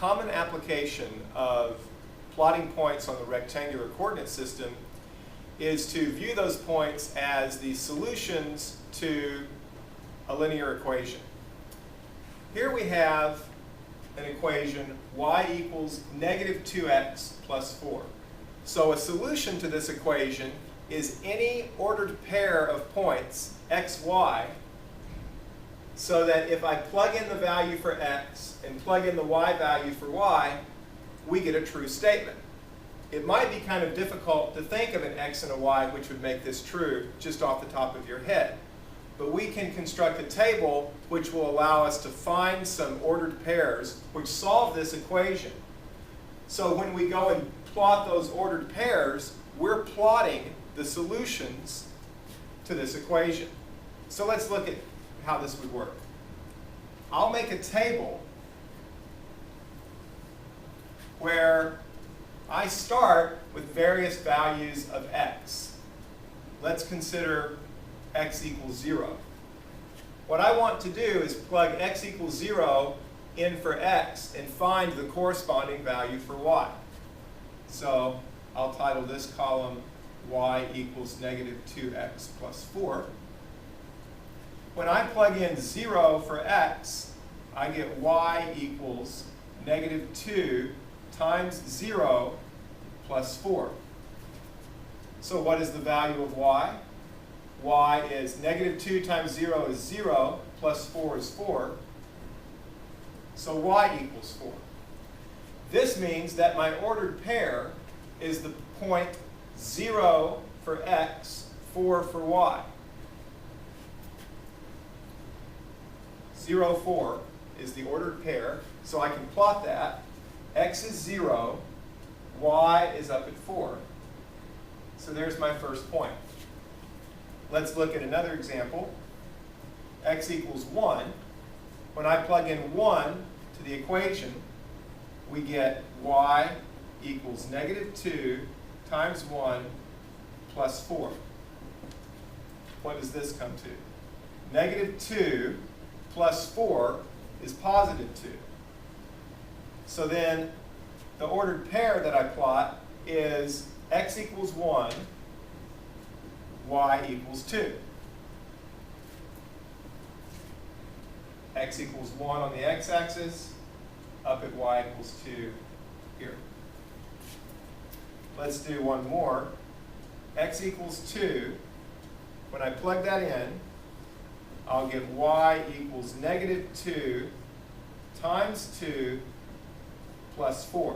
common application of plotting points on the rectangular coordinate system is to view those points as the solutions to a linear equation. Here we have an equation y equals negative 2x plus 4. So a solution to this equation is any ordered pair of points x, y, so that if I plug in the value for x and plug in the y value for y, we get a true statement. It might be kind of difficult to think of an x and a y which would make this true just off the top of your head. But we can construct a table which will allow us to find some ordered pairs which solve this equation. So when we go and plot those ordered pairs, we're plotting the solutions to this equation. So let's look at how this would work. I'll make a table where I start with various values of x. Let's consider x equals 0. What I want to do is plug x equals 0 in for x and find the corresponding value for y. So I'll title this column y equals negative 2x plus 4. When I plug in 0 for x, I get y equals negative 2 times 0 plus 4. So what is the value of y? Y is negative 2 times 0 is 0, plus 4 is 4. So y equals 4. This means that my ordered pair is the point 0 for x, 4 for y. 0, 4 is the ordered pair, so I can plot that. X is 0, y is up at 4. So there's my first point. Let's look at another example. X equals 1. When I plug in 1 to the equation, we get y equals negative 2 times 1 plus 4. What does this come to? Negative 2 plus 4 is positive 2. So then the ordered pair that I plot is x equals 1, y equals 2. X equals 1 on the x-axis, up at y equals 2 here. Let's do one more. X equals 2. When I plug that in, I'll get y equals negative 2 times 2 plus 4.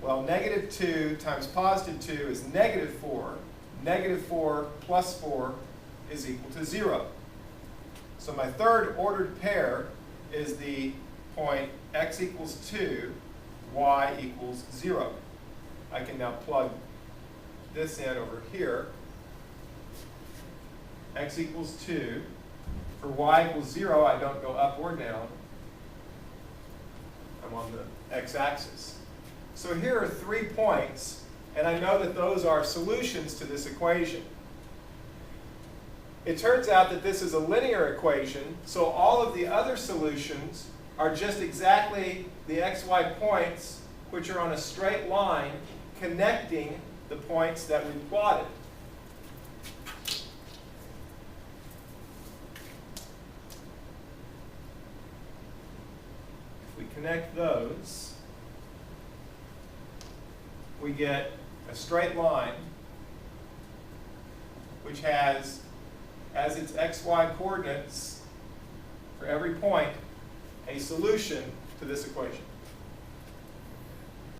Well, negative 2 times positive 2 is negative 4. Negative 4 plus 4 is equal to 0. So my third ordered pair is the point x equals 2, y equals 0. I can now plug this in over here. X equals 2. For y equals 0, I don't go up or down. I'm on the x-axis. So here are 3 points, and I know that those are solutions to this equation. It turns out that this is a linear equation, so all of the other solutions are just exactly the xy points which are on a straight line connecting the points that we plotted. If we connect those, we get a straight line which has, as its xy coordinates for every point, a solution to this equation.